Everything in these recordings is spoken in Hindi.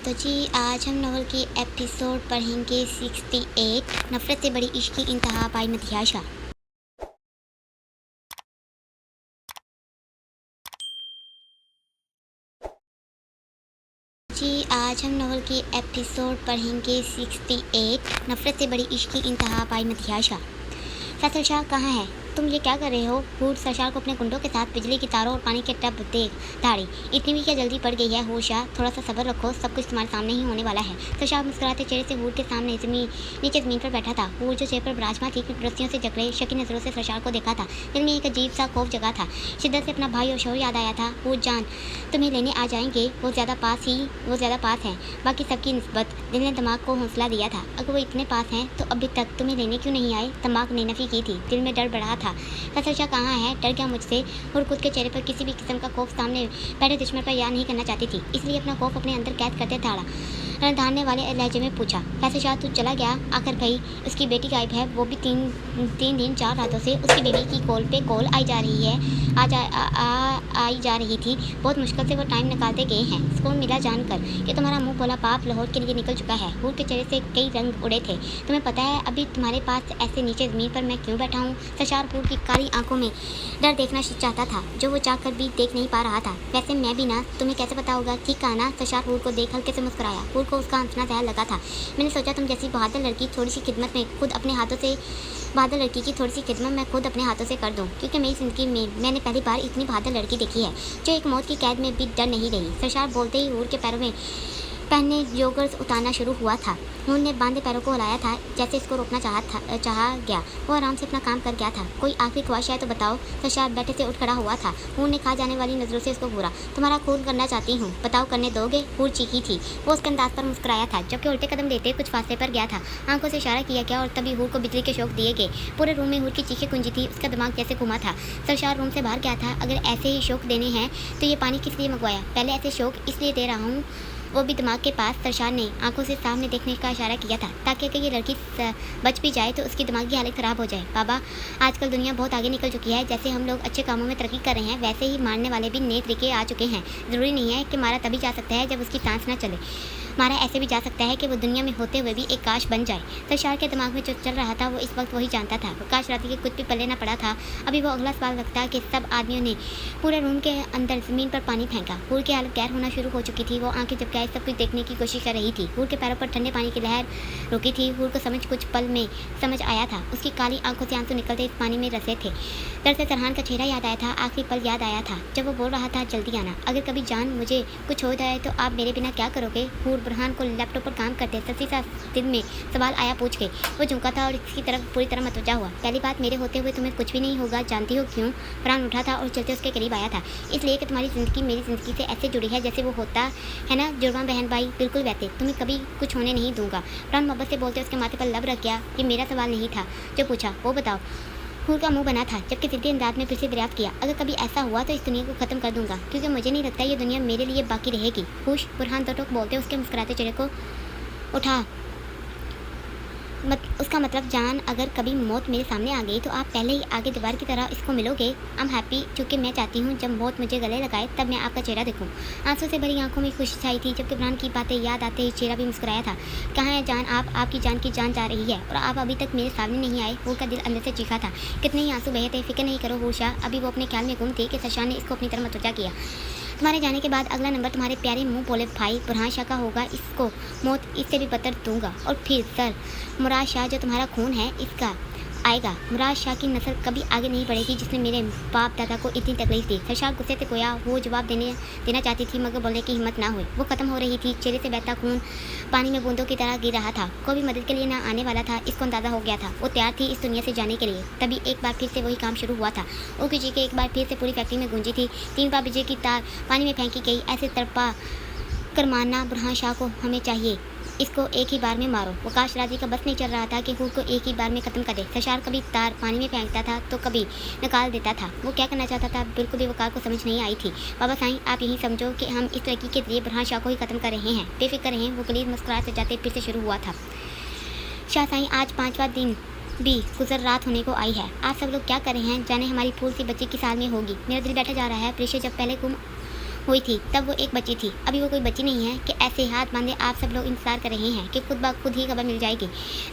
तो जी आज हम नॉवल की एपिसोड पढ़ेंगे 68 नफ़रत से बड़ी इश्क की इंतहा बाय मतियाशा। जी आज हम नॉवल की एपिसोड पढ़ेंगे 68 नफ़रत से बड़ी इश्क की इंतहा बाय मतियाशा। फैसल शाह कहाँ है? तुम ये क्या कर रहे हो? हूर सरशाह को अपने गुंडों के साथ बिजली की तारों और पानी के टब देख धाड़ी। इतनी भी क्या जल्दी पड़ गई है हूर शाह? थोड़ा सा सब्र रखो, सब कुछ तुम्हारे सामने ही होने वाला है। सरशाह मुस्कुराते चेहरे से हूर के सामने नीचे जमीन पर बैठा था। हूर जो चेहरे पर विराजमान थी, रस्सियों से जकड़े शकी नजरों से सरशाह को देखा था। दिल में एक अजीब सा खौफ जगा था। शिद्दत से अपना भाई और शोहर याद आया था। हूर जान तुम्हें लेने आ जाएंगे, वो ज़्यादा पास हैं बाकी सबकी निस्बत। दिल ने दिमाग को हौसला दिया था, अगर वो इतने पास हैं तो अभी तक तुम्हें लेने क्यों नहीं आए? दिमाग ने नफी की थी, दिल में डर बढ़ा था। फैसल शाह कहाँ है? डर गया मुझसे। और खुद के चेहरे पर किसी भी किस्म का खौफ सामने बैठे दुश्मन पर याद नहीं करना चाहती थी, इसलिए अपना खौफ अपने अंदर कैद करते धारने वाले लहजे में पूछा, फैसल शाह तू चला गया? आखिर भाई उसकी बेटी गायब है, वो भी तीन दिन 4 रातों से। उसकी बीवी की कॉल पे कॉल आई जा रही है, आई जा रही थी। बहुत मुश्किल से वो टाइम निकालते गए हैं। सुकून मिला जानकर कि तुम्हारा मुंह बोला बाप लाहौर के लिए निकल चुका है। हूर के चेहरे से कई रंग उड़े थे। तुम्हें पता है अभी तुम्हारे पास ऐसे नीचे ज़मीन पर मैं क्यों बैठा हूँ? सरशार हूर की काली आंखों में डर देखना चाहता था, जो वो चाह कर भी देख नहीं पा रहा था। वैसे मैं भी ना, तुम्हें कैसे पता होगा? ठीक कहा ना? सरशार हूर को देख हल्के से मुस्कुराया। हूर को उसका हंसना ज़्यादा लगा था। मैंने सोचा तुम जैसी बहादुर लड़की थोड़ी सी खिदमत में खुद अपने हाथों से बहादुर लड़की की थोड़ी सी खिदमत मैं खुद अपने हाथों से कर दूं, क्योंकि मेरी ज़िंदगी में मैंने पहली बार इतनी बहादुर लड़की देखी है जो एक मौत की कैद में भी डर नहीं रही। सरशार बोलते ही हूर के पैरों में पहनने जोगर्स उतारना शुरू हुआ था। हूर ने बांधे पैरों को हिलाया था, जैसे इसको रोकना चाहा गया। वो आराम से अपना काम कर गया था। कोई आखिरी ख्वाहिश है तो बताओ? सरशार बैठे से उठ खड़ा हुआ था। हूर ने खा जाने वाली नज़रों से उसको घूरा। तुम्हारा खून करना चाहती हूँ, बताओ करने दोगे? हूर चीखी थी। वो उसके अंदाज पर मुस्कुराया था, जबकि उल्टे कदम लेते कुछ फासले पर गया था। आंखों से इशारा किया गया और तभी हूर को बिजली के शौक दिए गए। पूरे रूम में हूर की चीखें गूंजी थी। उसका दिमाग जैसे घुमा था। सरशार रूम से बाहर गया था। अगर ऐसे ही शौक देने हैं तो ये पानी किस लिए मंगवाया? पहले ऐसे शौक इसलिए दे रहा हूँ, वो भी दिमाग के पास। सरशार ने आंखों से सामने देखने का इशारा किया था, ताकि अगर ये लड़की बच भी जाए तो उसकी दिमागी हालत ख़राब हो जाए। बाबा आजकल दुनिया बहुत आगे निकल चुकी है। जैसे हम लोग अच्छे कामों में तरक्की कर रहे हैं, वैसे ही मारने वाले भी नए तरीके आ चुके हैं। ज़रूरी नहीं है कि मारा तभी जा सकता है जब उसकी सांस ना चले। मारा ऐसे भी जा सकता है कि वो दुनिया में होते हुए भी एक काश बन जाए। सरशार के दिमाग में जो चल रहा था वो इस वक्त वही जानता था। काश राती के कुछ भी पल्ले ना पड़ा था। अभी वो अगला सवाल रखता कि सब आदमियों ने पूरे रूम के अंदर ज़मीन पर पानी फेंका। हूर की हालत गैर होना शुरू हो चुकी थी। वो आंखें झपकाए सब कुछ देखने की कोशिश कर रही थी। हूर के पैरों पर ठंडे पानी की लहर रुकी थी। हूर को कुछ पल में समझ आया था। उसकी काली आंखों से आंसू निकलते इस पानी में रसे थे। दरअसल सरहान का चेहरा याद आया था। आखिरी पल याद आया था जब वो बोल रहा था जल्दी आना, अगर कभी जान मुझे कुछ हो जाए तो आप मेरे बिना क्या करोगे? हूर बुरहान को लैपटॉप पर काम करते सच्ची सा दिल में सवाल आया पूछ के। वो झुका था और इसकी तरफ पूरी तरह मतवजा हुआ। पहली बात, मेरे होते हुए तुम्हें कुछ भी नहीं होगा, जानती हो क्यों? फरहान उठा था और चलते उसके करीब आया था। इसलिए कि तुम्हारी ज़िंदगी मेरी ज़िंदगी से ऐसे जुड़ी है जैसे वो होता है ना जुड़वा बहन भाई, बिल्कुल वैसे। तुम्हें कभी कुछ होने नहीं दूंगा। फरहान मोहब्बत से बोलते उसके माथे पर लब रख गया। ये मेरा सवाल नहीं था जो पूछा, वो बताओ। हूर का मुंह बना था, जबकि जिद्दी अंदाज में फिर से दरियाफ्त किया, अगर कभी ऐसा हुआ तो इस दुनिया को ख़त्म कर दूंगा, क्योंकि मुझे नहीं लगता ये दुनिया मेरे लिए बाकी रहेगी। खुश बुरहान तो टोक बोलते उसके मुस्कुराते चेहरे को उठा उसका मतलब जान, अगर कभी मौत मेरे सामने आ गई तो आप पहले ही आगे दीवार की तरह इसको मिलोगे। आई एम हैप्पी, क्योंकि मैं चाहती हूँ जब मौत मुझे गले लगाए तब मैं आपका चेहरा देखूँ। आंसू से भरी आंखों में खुशी छाई थी, जबकि बुरहान की बातें याद आते ही चेहरा भी मुस्कुराया था। कहाँ है जान आप? आपकी जान की जान जा रही है और आप अभी तक मेरे सामने नहीं आए। हूर का दिल अंदर से चीखा था। कितने ही आंसू बहे थे। फिक्र नहीं करो हूर शाह। अभी वो अपने ख्याल में गुम थी कि सरशार ने इसको अपनी तरफ मतवजा किया। तुम्हारे जाने के बाद अगला नंबर तुम्हारे प्यारे मुंह बोले भाई बुरहान शाह का होगा। इसको मौत इससे भी बदतर दूंगा। और फिर सर मुराद शाह जो तुम्हारा खून है इसका आएगा। मुराद शाह की नस्ल कभी आगे नहीं बढ़ेगी जिसने मेरे बाप दादा को इतनी तकलीफ दी। सरशार गुस्से से गोया वो जवाब देना चाहती थी, मगर बोलने की हिम्मत ना हुई। वो ख़त्म हो रही थी। चेहरे से बहता खून पानी में बूंदों की तरह गिर रहा था। कोई भी मदद के लिए ना आने वाला था, इसको अंदाज़ा हो गया था। वो तैयार थी इस दुनिया से जाने के लिए। तभी एक बार फिर से वही काम शुरू हुआ था। उनकी चीखें एक बार फिर से पूरी फैक्ट्री में गूंजी थी। 3 बार बिजली की तार पानी में फेंकी गई। ऐसे तड़पा कर मारना बुरहान शाह को हमें चाहिए। इसको एक ही बार में मारो। वकाश राजी का बस नहीं चल रहा था कि हूर को एक ही बार में ख़त्म कर दे। सरशार कभी तार पानी में फेंकता था तो कभी निकाल देता था। वो क्या करना चाहता था बिल्कुल भी वकार को समझ नहीं आई थी। बाबा साईं आप यही समझो कि हम इस लड़की के लिए बुरहान शाह को ही ख़त्म कर रहे हैं। बेफिक्र रहें। वो गलीज मुस्कुराते से जाते फिर से शुरू हुआ था। शाह साईं आज 5वां दिन भी गुजर रात होने को आई है। आप सब लोग क्या कर रहे हैं? जाने हमारी फूल सी बच्ची किस हाल में होगी। मेरा दिल बैठा जा रहा है। प्रेशर जब पहले हुई थी तब वो एक बच्ची थी, अभी वो कोई बच्ची नहीं है कि ऐसे हाथ बांधे आप सब लोग इंतजार कर रहे हैं कि खुद ब खुद ही खबर मिल जाएगी।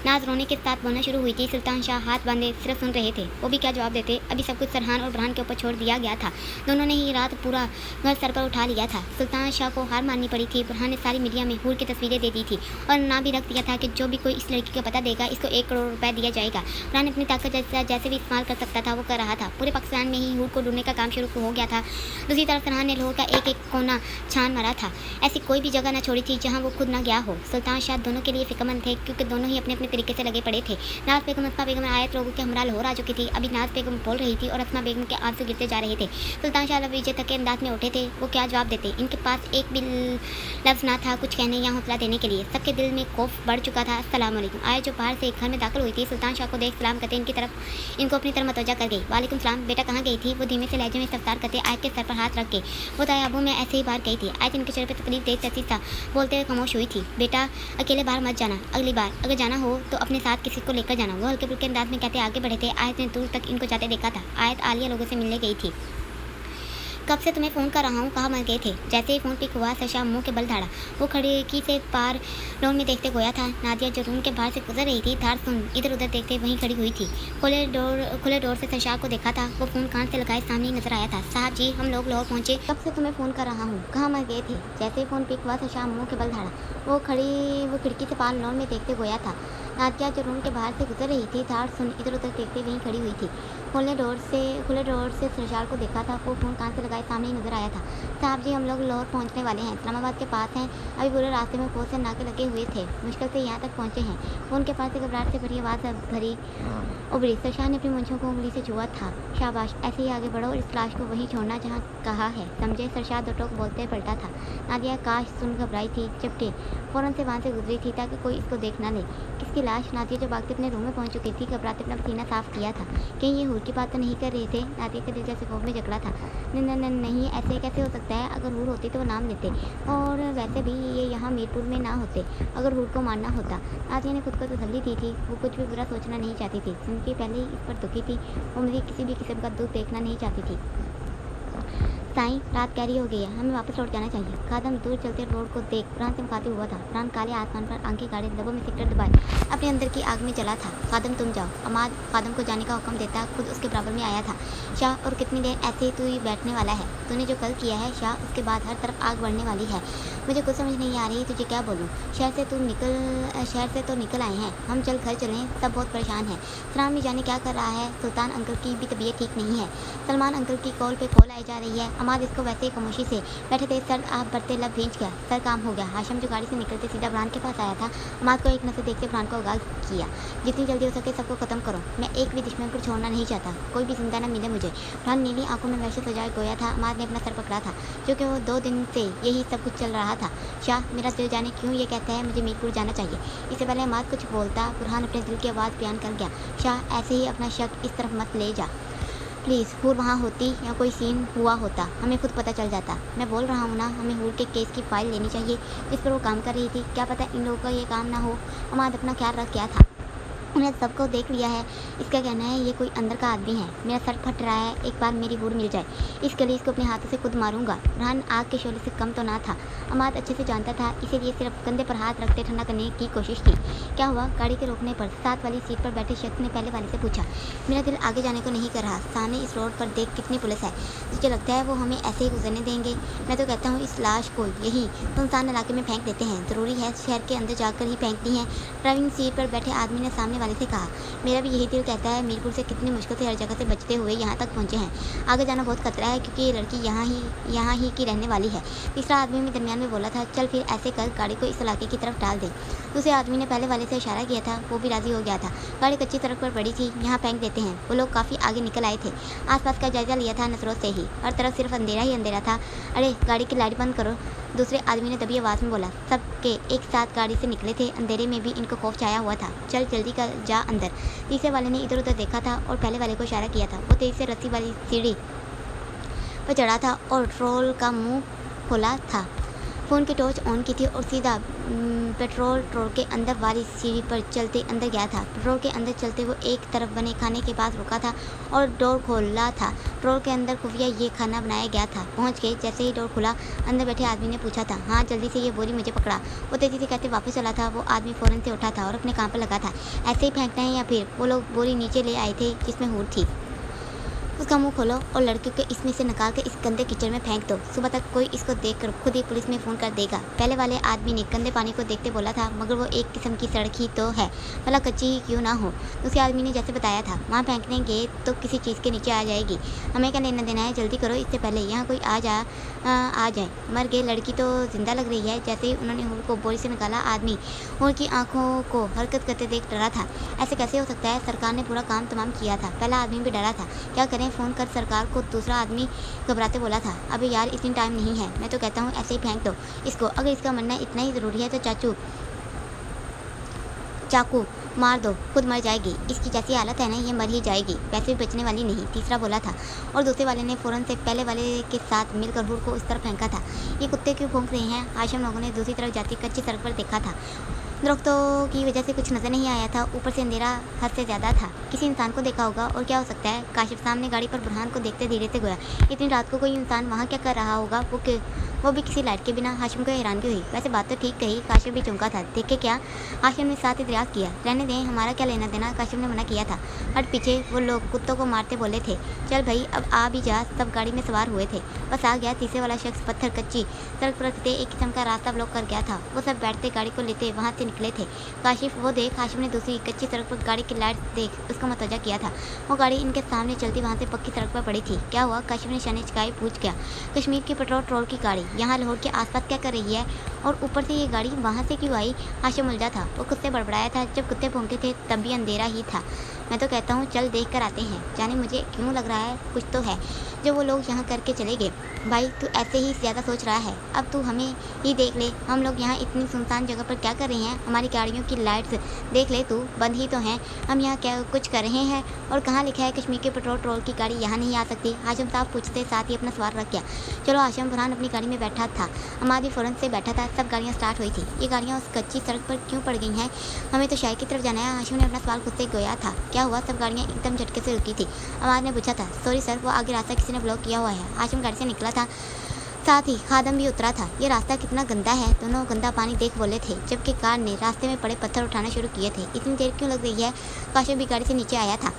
नाज रोने के साथ बोलना शुरू हुई थी। सुल्तान शाह हाथ बांधे सिर्फ सुन रहे थे, वो भी क्या जवाब देते। अभी सब कुछ सरहान और बुरहान के ऊपर छोड़ दिया गया था। दोनों ने ही रात पूरा घर सर पर उठा लिया था। सुल्तान शाह को हार माननी पड़ी थी। बुरहान ने सारी मीडिया में हूर की तस्वीरें दे दी थी और ना भी रख दिया था कि जो भी कोई इस लड़की का पता देगा इसको 1 करोड़ रुपए दिया जाएगा। बुरहान अपनी ताकत जैसे भी इस्तेमाल कर सकता था वो कर रहा था। पूरे पाकिस्तान में ही हूर को ढूंढने का काम शुरू हो गया था। दूसरी तरफ सरहान ने लाहौर का एक एक कोना छान मारा था। ऐसी कोई भी जगह न छोड़ी थी जहां वो खुद ना गया हो। सुल्तान शाह दोनों के लिए फिक्रमंद थे क्योंकि दोनों ही अपने अपने तरीके से लगे पड़े थे। नाज बेगम अस्मा बेगम आयत लोगों के हमरा लाहौर आ चुकी थी। अभी नाज बेगम बोल रही थी और अस्मा बेगम के आंसू गिरते जा रहे थे। सुल्तान शाह विजय तक के अंदाज में उठे थे। वो क्या जवाब देते। इनके पास एक भी लफ्ज़ ना था कुछ कहने या हौसला देने के लिए। सबके दिल में खौफ बढ़ चुका था। अस्सलाम वालेकुम आयत जो बाहर से एक घर में दाखिल हुई थी सुल्तान शाह को देख सलाम करते इनको अपनी तरफ मतवजा कर गई। वालेकुम सलाम बेटा कहाँ गई थी। वो धीमे से लहजे में इस्तफसार करते आयत के सर पर हाथ रख के। वो तयाबू में ऐसे ही बाहर गई थी। आयत इनके चेहरे पर तकलीफ देख जैसी था बोलते हुए खामोश हुई थी। बेटा अकेले बाहर मत जाना, अगली बार अगर जाना हो तो अपने साथ किसी को लेकर जाना। वो हल्के फुल्के अंदाज में कहते आगे बढ़े थे। आयत ने दूर तक इनको जाते देखा था। आयत आलिया लोगों से मिलने गई थी। कब से तुम्हें फ़ोन कर रहा हूँ, कहाँ मर गए थे। जैसे ही फ़ोन पिक हुआ सरशाह मुंह के बल धाड़ा। वो खिड़की से पार लॉन में देखते गोया था। नादिया जो रूम के बाहर से गुजर रही थी थार सुन इधर उधर देखते वहीं खड़ी हुई थी। खुले डोर से सरशाह को देखा था। वो फ़ोन कान से लगाए सामने नजर आया था। साहब जी हम लोग लाहौर पहुँचे। कब से तुम्हें फ़ोन कर रहा हूँ, कहाँ मर गए थे। जैसे ही फ़ोन पिक हुआ सरशाह मुँह के बल धाड़ा। वो खिड़की से पार लॉन में देखते गोया था। नादिया जो रूम के बाहर से गुजर रही थी थार सुन इधर उधर देखते वहीं खड़ी हुई थी। खुले डोर से सरशाह को देखा था। वो फ़ोन कान से लगाए सामने नजर आया था। साहब जी हम लोग लाहौर पहुंचने वाले हैं, इस्लामाबाद के पास हैं। अभी पूरे रास्ते में बहुत से नाके लगे हुए थे, मुश्किल से यहाँ तक पहुँचे हैं। उनके पास से घबराहट से भरी आवाज़ भरी उभरी। सरशाह ने अपनी मूंछों को उंगली से छुआ था। शाबाश ऐसे ही आगे बढ़ो और इस लाश को वहीं छोड़ना जहाँ कहा है, समझे। सरशाह दो टोक बोलते पलटा था। नादिया काश सुन घबराई थी चिपटे फ़ौरन से वहाँ से गुजरी थी ताकि कोई इसको देख ना ले। किसकी लाश। नादिया जो भागते अपने रूम में पहुँच चुकी थी घबराते अपना पसीना साफ किया था। कहीं ये हूर की बात तो नहीं कर रहे थे। नादिया के दिल जैसे खौफ में जकड़ा था। नहीं ऐसे कैसे हो सकता है। अगर हूर होती तो वो नाम लेते और वैसे भी ये यहाँ मीरपुर में ना होते अगर हूर को मारना होता। नादिया ने खुद को तसल्ली दी थी। वो कुछ भी बुरा सोचना नहीं चाहती थी। जिनकी पहले ही इस पर दुखी थी वो मुझे किसी भी किस्म का दुख देखना नहीं चाहती थी। साईं रात गहरी हो गई है, हमें वापस लौट जाना चाहिए। खादम दूर चलते रोड को देख प्राण से मुखातिब हुआ था। प्राण काले आसमान पर आंखें गाड़े लबों में सिगरेट दबाए अपने अंदर की आग में जला था। खादम तुम जाओ। अमाद खादम को जाने का हुक्म देता खुद उसके बराबर में आया था। शाह और कितनी देर ऐसे ही तू ही बैठने वाला है। तूने जो कल किया है शाह उसके बाद हर तरफ आग बढ़ने वाली है। मुझे कुछ समझ नहीं आ रही तुझे क्या बोलूँ। शहर से तो निकल आए हैं हम, चल घर चलें। सब बहुत परेशान है। सलाम भी जाने क्या कर रहा है। सुल्तान अंकल की भी तबीयत ठीक नहीं है। सलमान अंकल की कॉल पे कॉल आई जा रही है। अमाद इसको वैसे ही खामोशी से बैठे थे। सर आप बढ़ते लब भींच गया, सर काम हो गया। हाशम जो गाड़ी से निकलते सीधा बुरहान के पास आया था। अमाद को एक नजर देखते बुरहान को आगाह किया। जितनी जल्दी हो सके सबको खत्म करो, मैं एक भी दुश्मन को छोड़ना नहीं चाहता, कोई भी जिंदा न मिले मुझे। बुरहान नीली आंखों में वैसे सजाए गोया था। अमाद ने अपना सर पकड़ा था जो कि वो 2 दिन से यही सब कुछ चल रहा था। शाह मेरा दिल जाने क्यों ये कहता है मुझे मीरपुर जाना चाहिए। इससे पहले अमाद कुछ बोलता बुरहान अपने दिल की आवाज़ बयान कर गया। शाह ऐसे ही अपना शक इस तरफ मत ले जा प्लीज़। हूर वहाँ होती या कोई सीन हुआ होता हमें खुद पता चल जाता। मैं बोल रहा हूँ ना हमें हूर के केस की फ़ाइल लेनी चाहिए जिस पर वो काम कर रही थी। क्या पता इन लोगों का ये काम ना हो। अमाद अपना ख्याल रख गया था। उन्हें सबको देख लिया है। इसका कहना है ये कोई अंदर का आदमी है। मेरा सर फट रहा है, एक बार मेरी हूर मिल जाए इसके लिए इसको अपने हाथों से खुद मारूंगा। बुरहान आग के शोले से कम तो ना था। अमाद अच्छे से जानता था, इसीलिए सिर्फ कंधे पर हाथ रखते ठंडा करने की कोशिश की। क्या हुआ। गाड़ी के रोकने पर साथ वाली सीट पर बैठे शख्स ने पहले वाले से पूछा। मेरा दिल आगे जाने को नहीं कर रहा। सामने इस रोड पर देख कितनी पुलिस है, तुझे लगता है वो हमें ऐसे ही गुजरने देंगे। मैं तो कहता हूँ इस लाश को यही सुनसान इलाके में फेंक देते हैं। ज़रूरी है शहर के अंदर जाकर ही फेंकनी है। ड्राइविंग सीट पर बैठे आदमी ने सामने वाले से कहा। मेरा भी यही दिल कहता है। मीरपुर से कितनी मुश्किल से हर जगह से बचते हुए यहाँ तक पहुँचे हैं। आगे जाना बहुत खतरा है क्योंकि ये लड़की यहाँ ही की रहने वाली है। तीसरा आदमी में दरमियान में बोला था। चल फिर ऐसे कर गाड़ी को इस इलाके की तरफ डाल दे। दूसरे आदमी ने पहले वाले से इशारा किया था। वो भी राजी हो गया था। गाड़ी कच्ची सड़क पर पड़ी थी, यहाँ फेंक देते हैं। वो लोग काफ़ी आगे निकल आए थे। आसपास का जायजा लिया था नजरों से ही। हर तरफ सिर्फ अंधेरा ही अंधेरा था। अरे गाड़ी की लाइट बंद करो, दूसरे आदमी ने दबी आवाज़ में बोला। सबके एक साथ गाड़ी से निकले थे। अंधेरे में भी इनको खौफ छाया हुआ था। चल जल्दी कर जा अंदर। तीसरे वाले ने इधर उधर देखा था और पहले वाले को इशारा किया था। वो तेजी से रस्सी वाली सीढ़ी पर चढ़ा था और ट्रोल का मुंह खोला था। फ़ोन की टॉर्च ऑन की थी और सीधा पेट्रोल ट्रोल के अंदर वाली सीढ़ी पर चलते अंदर गया था। पेट्रोल के अंदर चलते वो एक तरफ बने खाने के पास रुका था और डोर खोला था। पेट्रोल के अंदर खुफिया ये खाना बनाया गया था। पहुंच गए। जैसे ही डोर खुला, अंदर बैठे आदमी ने पूछा था, हाँ जल्दी से ये बोरी मुझे पकड़ा। वो तेजी से कहते वापस चला था। वो आदमी फ़ौरन से उठा था और अपने काम पर लगा था। ऐसे ही फेंकना है या फिर? वो लोग बोरी नीचे ले आए थे जिसमें हूर थी। उसका मुंह खोलो और लड़कियों के इसमें से निकाल कर इस गंदे कीचड़ में फेंक दो। सुबह तक कोई इसको देखकर खुद ही पुलिस में फ़ोन कर देगा। पहले वाले आदमी ने गंदे पानी को देखते बोला था, मगर वो एक किस्म की सड़क ही तो है, भला कच्ची ही क्यों ना हो। दूसरे आदमी ने जैसे बताया था, वहाँ फेंकने गए तो किसी चीज़ के नीचे आ जाएगी। हमें क्या लेना देना है, जल्दी करो इससे पहले यहाँ कोई आ जाए। मर गई लड़की तो जिंदा लग रही है। जैसे ही उन्होंने हूर को बोरी से निकाला, आदमी हूर की आंखों को हरकत करते देख डरा था। ऐसे कैसे हो सकता है? सरकार ने पूरा काम तमाम किया था। पहला आदमी भी डरा था। क्या करें, फ़ोन कर सरकार को। दूसरा आदमी घबराते बोला था, अबे यार इतनी टाइम नहीं है, मैं तो कहता हूँ ऐसे ही फेंक दो इसको। अगर इसका मरना इतना ही ज़रूरी है तो चाकू मार दो, खुद मर जाएगी। इसकी जैसी हालत है ना, ये मर ही जाएगी, वैसे भी बचने वाली नहीं। तीसरा बोला था और दूसरे वाले ने फ़ौरन से पहले वाले के साथ मिलकर हूर को इस तरफ फेंका था। ये कुत्ते क्यों भौंक रहे हैं? हाशिम लोगों ने दूसरी तरफ जाती कच्ची सड़क पर देखा था। दरख्तों की वजह से कुछ नज़र नहीं आया था। ऊपर से अंधेरा हद से ज़्यादा था। किसी इंसान को देखा होगा, और क्या हो सकता है? काशिफ सामने गाड़ी पर बुरहान को देखते धीरे से गया। इतनी रात को कोई इंसान वहाँ क्या कर रहा होगा? वो भी किसी लाइट के बिना। हाशिम को हैरानगी हुई। वैसे बात तो ठीक कही। काशिफ भी चौंका था। देखे क्या? हाशिम ने साथ इतराज़ किया। रहने दें, हमारा क्या लेना देना। काशिफ ने मना किया था। हट पीछे। वो लोग कुत्तों को मारते बोले थे। चल भाई अब आ भी जा। सब गाड़ी में सवार हुए थे। बस आ गया। तीसरे वाला शख्स पत्थर कच्ची सड़क पर रखते एक किस्म का रास्ता ब्लॉक कर गया था। वो सब बैठते गाड़ी को लेते वहाँ से निकले थे। काशिफ वो देख। हाशिम ने दूसरी कच्ची सड़क पर गाड़ी की लाइट देख उसका मुतवज्जा किया था। वो गाड़ी इनके सामने चलती वहाँ से पक्की सड़क पर पड़ी थी। क्या हुआ? काशिफ ने शाने चुकाए पूछ गया। कश्मीर की पेट्रोल ट्रोल की गाड़ी यहाँ लाहौर के आसपास क्या कर रही है? और ऊपर से ये गाड़ी वहाँ से क्यों आई? हाशिम उलझा था। वो खुद से बड़बड़ाया था। जब कुत्ते भौंके थे तब भी अंधेरा ही था। मैं तो कहता हूँ चल देख कर आते हैं। जाने मुझे क्यों लग रहा है कुछ तो है जो वो लोग यहाँ करके चले गए। भाई तू ऐसे ही ज़्यादा सोच रहा है। अब तू हमें ही देख ले। हम लोग यहाँ इतनी सुनसान जगह पर क्या कर रहे हैं? हमारी गाड़ियों की लाइट्स देख ले तू, बंद ही तो हैं। हम यहाँ क्या कुछ कर रहे हैं? और कहाँ लिखा है कश्मीर के पेट्रोल ट्रोल की गाड़ी यहाँ नहीं आ सकती? हाशिम साहब पूछते साथ ही अपना सवाल रख गया। चलो। हाशिम बुरहान अपनी गाड़ी में बैठा था। अमाद भी फ़ौरन से बैठा था। सब गाड़ियाँ स्टार्ट हुई थी। ये गाड़ियाँ उस कच्ची सड़क पर क्यों पड़ गई हैं? हमें तो शायद की तरफ जाना है। हाशिम ने अपना सवाल खुद से गोया था। क्या हुआ? सब गाड़ियाँ एकदम झटके से रुकी थी। अमाद ने पूछा था, सॉरी सर, वो आगे रास्ता किसी ने ब्लॉक किया हुआ है। हाशिम गाड़ी से निकला था। साथ ही खादम भी उतरा था। ये रास्ता कितना गंदा है। दोनों गंदा पानी देख बोले थे, जबकि कार ने रास्ते में पड़े पत्थर उठाना शुरू किए थे। इतनी देर क्यों लग रही है? काशिफ भी गाड़ी से नीचे आया था।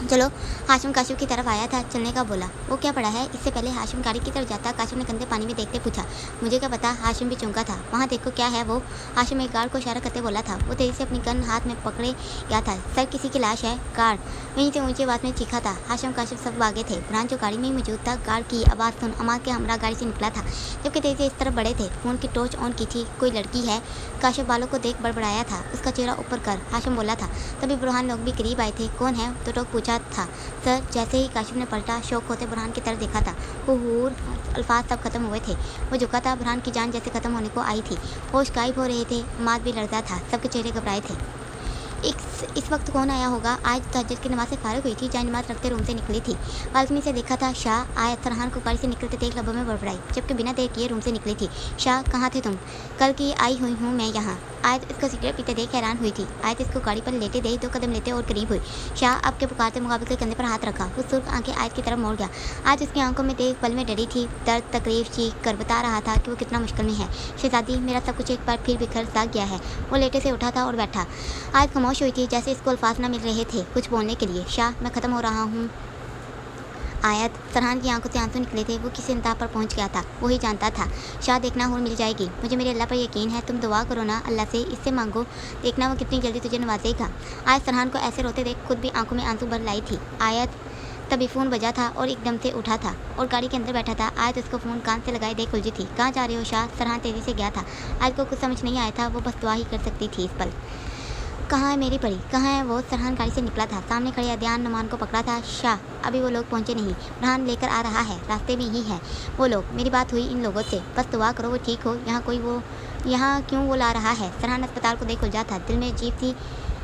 चलो। हाशिम काशिफ की तरफ आया था। चलने का बोला। वो क्या पड़ा है? इससे पहले हाशिम गाड़ी की तरफ जाता काशिफ ने गंदे पानी में देखते पूछा। मुझे क्या पता? हाशिम भी चौंका था। वहाँ देखो क्या है वो? हाशिम एक गार्ड को इशारा करते बोला था। वो तेजी से अपनी गन हाथ में पकड़े गया था। सर किसी की लाश है। गार्ड वहीं से ऊंची आवाज़ में चीखा था। हाशिम काशिफ सब आगे थे। बुरहान जो गाड़ी में ही मौजूद था, गार्ड की आवाज़ सुन अमाद के हमरा गाड़ी से निकला था, जबकि तेजी से इस तरफ बढ़े थे। फ़ोन की टॉर्च ऑन की थी। कोई लड़की है। काशिफ बालों को देख बड़बड़ाया था। उसका चेहरा ऊपर कर हाशिम बोला था। तभी बुरहान लोग भी करीब आए थे। कौन है? तो लोग पूछा था। जैसे ही काशिफ ने पलटा, शौक होते बुरहान की तरफ देखा था। हुहूर अल्फाज सब खत्म हुए थे। वो झुका था। बुरहान की जान जैसे खत्म होने को आई थी। होश गायब हो रहे थे। अमाद भी लड़ता था। सबके चेहरे घबराए थे। इस वक्त कौन आया होगा? आज तहज्जुद की नमाज से फारिग हुई थी। जान नमाज रखते रूम से निकली थी। बालकनी से देखा था। शाह आयत फरहान को गाड़ी से निकलते देख लबों में बड़बड़ाई, जबकि बिना देर किए रूम से निकली थी। शाह कहाँ थे तुम? कल की आई हुई हूँ मैं यहाँ। आयत इसको सिगरेट पीते देख हैरान हुई थी। आयत इसको गाड़ी पर लेटे देख 2 कदम लेते और करीब हुई। शाह आपके पुकारते मुकाबले के कंधे पर हाथ रखा। वो सुर्ख आंखें आयत की तरफ मोड़ गया। आज उसकी आंखों में देख पल में डरी थी। दर्द तकलीफ चीख कर बता रहा था कि वो कितना मुश्किल में है। शहजादी मेरा सब कुछ एक बार फिर बिखर सा गया है। वो लेटे से उठा था और बैठा। आयत खामोश हुई थी, जैसे इसको अल्फाज न मिल रहे थे कुछ बोलने के लिए। शाह मैं ख़त्म हो रहा हूँ। आयत फरहान की आंखों से आंसू निकले थे। वो किस इंतहा पर पहुंच गया था वो ही जानता था। शाह देखना हूर मिल जाएगी। मुझे मेरे अल्लाह पर यकीन है। तुम दुआ करो ना अल्लाह से, इससे मांगो, देखना वो कितनी जल्दी तुझे नवाजेगा। आयत फरहान को ऐसे रोते देख खुद भी आंखों में आंसू भर लाई थी। आयत तभी फ़ोन बजा था और एकदम से उठा था और गाड़ी के अंदर बैठा था। आयत उसको फ़ोन कान से लगाए देख उलझी थी। कहाँ जा रहे हो शाह? फरहान तेज़ी से गया था। आयत को कुछ समझ नहीं आया था। वो बस दुआ ही कर सकती थी इस पल। कहाँ है मेरी परी? कहाँ है वो? सरहान गाड़ी से निकला था। सामने खड़े अदयान नुमान को पकड़ा था। शाह अभी वो लोग पहुँचे नहीं। फरहान लेकर आ रहा है, रास्ते में ही है वो लोग। मेरी बात हुई इन लोगों से, बस दुआ करो वो ठीक हो। यहाँ क्यों वो ला रहा है? सरहान अस्पताल को देख उलझा था। दिल में अजीब सी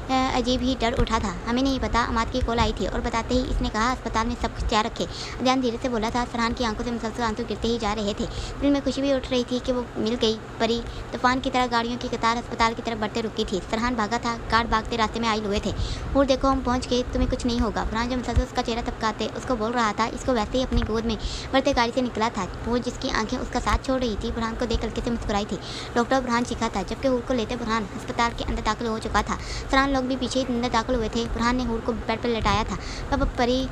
अजीब ही डर उठा था। हमें नहीं पता, अमाद की कॉल आई थी और बताते ही इसने कहा अस्पताल में सब कुछ तैयार रखे। अदनान धीरे से बोला था। फरहान की आंखों से मुसलसल आंसू गिरते ही जा रहे थे। दिल में खुशी भी उठ रही थी कि वो मिल गई। परी तूफान की तरह गाड़ियों की कतार अस्पताल की तरफ बढ़ते रुकी थी। फरहान भागा था, गार्ड भागते रास्ते में आई हुए थे। और देखो हम पहुंच गए, तुम्हें कुछ नहीं होगा। फरहान जो मुसलसल उसका चेहरा तपकाते उसको बोल रहा था, इसको वैसे ही अपनी गोद में बढ़ते गाड़ी से निकला था। वो जिसकी आंखें उसका साथ छोड़ रही थी फरहान को देख हल्के से मुस्कुराई थी। डॉक्टर फरहान चीखा था, जबकि हूर को लेते फरहान अस्पताल के अंदर दाखिल हो चुका था। फरहान लोग भी पीछे ही अंदर दाखिल हुए थे। फरहान ने हूर को बेड पर लेटाया था। तब परी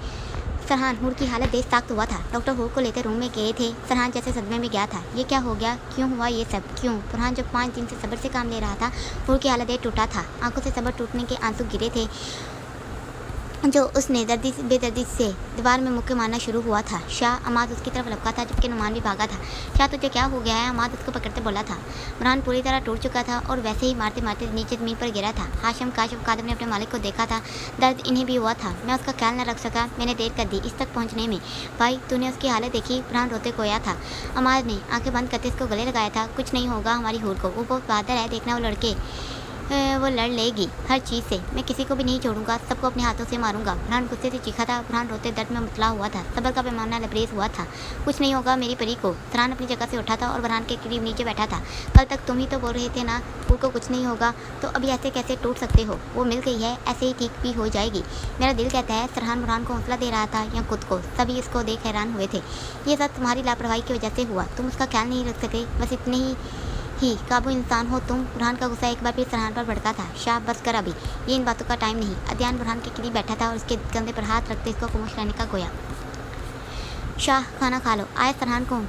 फरहान हूर की हालत देख ताक्त हुआ था। डॉक्टर हूर को लेकर रूम में गए थे। फरहान जैसे सदमे में गया था। ये क्या हो गया, क्यों हुआ ये सब, क्यों? फरहान जो 5 दिन से सब्र से काम ले रहा था, हूर की हालत देख टूटा था। आंखों से सब्र टूटने के आंसू गिरे थे जो उसने बेदर्दी से दीवार में मुक्के मारना शुरू हुआ था। शाह अमाद उसकी तरफ लपका था, जबकि नुमान भी भागा था। शाह तुझे क्या हो गया है? अमाद उसको पकड़ते बोला था। फरहान पूरी तरह टूट चुका था और वैसे ही मारते मारते नीचे ज़मीन पर गिरा था। हाशिम काशिफ खादिम ने अपने मालिक को देखा था। दर्द इन्हें भी हुआ था। मैं उसका ख्याल न रख सका, मैंने देर कर दी इस तक पहुँचने में। भाई तूने उसकी हालत देखी? फरहान रोते खोया था। अमाद ने आंखें बंद करते इसको गले लगाया था। कुछ नहीं होगा हमारी हूर को, वो बहुत बहादुर है, देखना वो लड़के वो लड़ लेगी हर चीज़ से। मैं किसी को भी नहीं छोड़ूंगा, सबको अपने हाथों से मारूंगा। फरहान गुस्से से चीखा था। फरहान रोते दर्द में मुतला हुआ था। सब्र का पैमाना लबरेज हुआ था। कुछ नहीं होगा मेरी परी को। फरहान अपनी जगह से उठा था और फरहान के करीब नीचे बैठा था। कल तक तुम ही तो बोल रहे थे ना फूल को कुछ नहीं होगा, तो अभी ऐसे कैसे टूट सकते हो? वो मिल गई है, ऐसे ही ठीक भी हो जाएगी। मेरा दिल कहता है। फरहान को हौसला दे रहा था या खुद को। सभी इसको देख हैरान हुए थे। ये सब तुम्हारी लापरवाही की वजह से हुआ, तुम उसका ख्याल नहीं रख सके, बस इतने ही काबू इंसान हो तुम। फरहान का गुस्सा एक बार फिर फरहान पर भड़का था। शाह बस कर, अभी ये इन बातों का टाइम नहीं। अदनान फरहान के करीब बैठा था और उसके कंधे पर हाथ रखते इसको खामोश रहने का गोया। शाह खाना खा लो। आयत फरहान को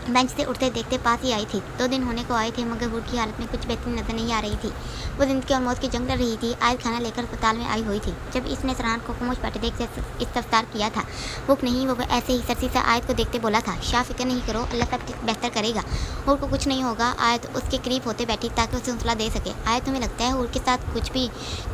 बेंच से उठते देखते पास ही आई थी। 2 दिन होने को आए थे, मगर हूर की हालत में कुछ बेहतरी नजर नहीं आ रही थी। वो जिंदगी और मौत की जंग लड़ रही थी। आयत खाना लेकर अस्पताल में आई हुई थी। जब इसने फरहान को खामोश बैठे देख इस्तफसार किया था। भूख नहीं, वो ऐसे ही सरसी से आयत को देखते बोला था। शाह फिक्र नहीं करो, अल्लाह सब बेहतर करेगा। हूर को कुछ नहीं होगा। आयत उसके करीब होते बैठी ताकि उसे हौसला दे सके। आयत तुम्हें लगता है हूर के साथ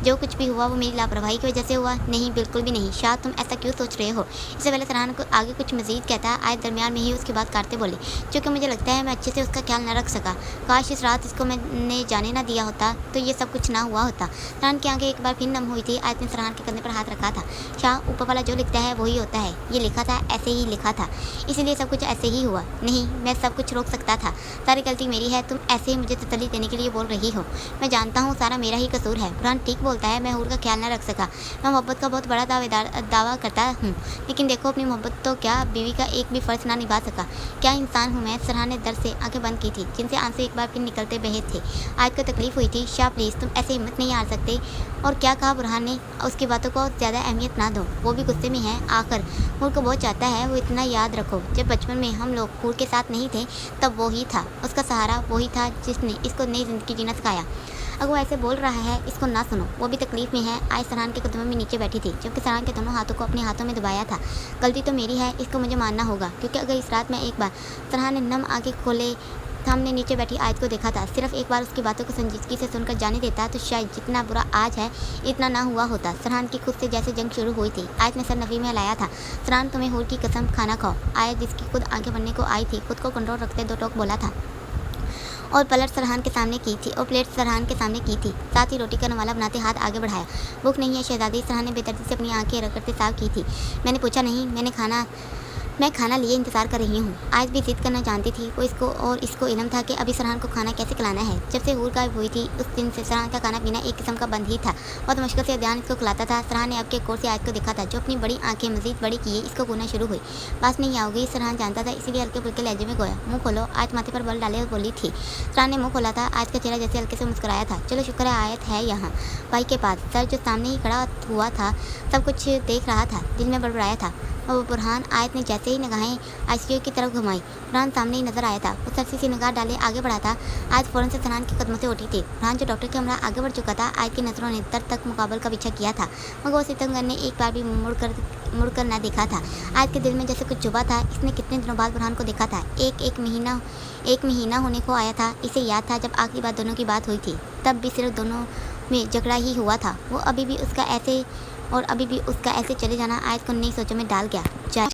जो कुछ भी हुआ वो मेरी लापरवाही की वजह से हुआ? नहीं, बिल्कुल भी नहीं। शाह तुम ऐसा क्यों सोच रहे हो? इससे पहले फरहान को आगे कुछ मजीद कहता है, आयत दरमियान में ही उसकी बात काटते बोली, क्योंकि मुझे लगता है मैं अच्छे से उसका ख्याल न रख सका। काश इस रात इसको मैंने जाने ना दिया होता तो ये सब कुछ ना हुआ होता। फरहान की आंखें एक बार फिर नम हुई थी। आयत ने फरहान के कंधे पर हाथ रखा था। शाह ऊपर वाला जो लिखता है वही होता है। ये लिखा था, ऐसे ही लिखा था, इसीलिए सब कुछ ऐसे ही हुआ। नहीं, मैं सब कुछ रोक सकता था। सारी गलती मेरी है। तुम ऐसे ही मुझे तसल्ली देने के लिए बोल रही हो। मैं जानता हूँ सारा मेरा ही कसूर है। फरहान ठीक बोलता है, मैं हूर का ख्याल न रख सका। मैं मोहब्बत का बहुत बड़ा दावा करता हूँ, लेकिन देखो अपनी मोहब्बत तो क्या बीवी का एक भी फ़र्ज ना निभा सका। क्या इंसान हूँ मैं? फरहान ने दर्द से आंखें बंद की थी, जिनसे आंसू एक बार फिर निकलते बहे थे। आज को तकलीफ हुई थी। शाह प्लीज़ तुम ऐसे हिम्मत नहीं हार सकते। और क्या कहा बुरहान ने? उसकी बातों को ज़्यादा अहमियत ना दो, वो भी गुस्से में है। आखिर हूर को बहुत चाहता है। वो इतना याद रखो, जब बचपन में हम लोग हूर के साथ नहीं थे तब वो ही था उसका सहारा, वही था जिसने इसको नई ज़िंदगी जीना सिखाया। अगर वो ऐसे बोल रहा है इसको ना सुनो, वो भी तकलीफ़ में है। आज फरहान के कदमों में नीचे बैठी थी, जबकि फरहान के दोनों हाथों को अपने हाथों में दबाया था। गलती तो मेरी है, इसको मुझे मानना होगा, क्योंकि अगर इस रात में एक बार फरहान ने नम आंखें खोले सामने नीचे बैठी आयत को देखा था, सिर्फ एक बार उसकी बातों को संजीदगी से सुनकर जाने देता तो शायद जितना बुरा आज है इतना ना हुआ होता। फरहान की खुद से जैसे जंग शुरू हुई थी। आयत ने सर नफी में हिलाया था। फरहान तुम्हें हूर की कसम, खाना खाओ। आयत जिसकी खुद आंखें बनने को आई थी, खुद को कंट्रोल रखते 2 टोक बोला था और प्लेट फरहान के सामने की थी। साथ ही रोटी का नवाला बनाते हाथ आगे बढ़ाया। भूख नहीं है शहजादी? फरहान ने बेदर्दी से अपनी आंखें रगड़ते साफ की थी। मैंने पूछा नहीं, मैं खाना लिए इंतज़ार कर रही हूँ। आज भी जिद करना जानती थी वो इसको इल्म था कि अभी फरहान को खाना कैसे खिलाना है। जब से हूर गायब हुई थी उस दिन से फरहान का खाना पीना एक किस्म का बंद ही था। बहुत मुश्किल से अदनान इसको खिलाता था। फरहान ने अब के कोर से आयत को देखा था, जो अपनी बड़ी आंखें मजीद बड़ी किए इसको घूरना शुरू हुई। पास नहीं आओगी फरहान जानता था, इसीलिए हल्के फुल्के लहजे में गोया। मुँह खोलो। आयत माथे पर बल डाले और बोली थी। फरहान ने मुँह खोला था। आयत का चेहरा जैसे हल्के से मुस्कुराया था। चलो शुक्र है आयत है यहाँ भाई के पास। सर जो सामने ही खड़ा हुआ था सब कुछ देख रहा था, दिल में बड़बड़ाया था। और बुरहान आयत ने जैसे ही निगाहें आईसीयू की तरफ घुमाई, फरहान सामने ही नजर आया था। वो सरसी सी निगाह डाले आगे बढ़ा था। आयत फ़ौरन से फरहान के कदमों से उठी थी। फरहान जो डॉक्टर के हमरा आगे बढ़ चुका था, आयत की नज़रों ने दर तक मुकाबल का पीछा किया था, मगर वो सितमगर ने एक बार भी मुड़कर न देखा था। आयत के दिल में जैसे कुछ चुभा था। इसने कितने दिनों बाद बुरहान को देखा था। एक महीना होने को आया था। इसे याद था जब आखिरी बार दोनों की बात हुई थी, तब भी सिर्फ दोनों में झगड़ा ही हुआ था। वो अभी भी उसका ऐसे चले जाना आयत को नई सोचों में डाल गया।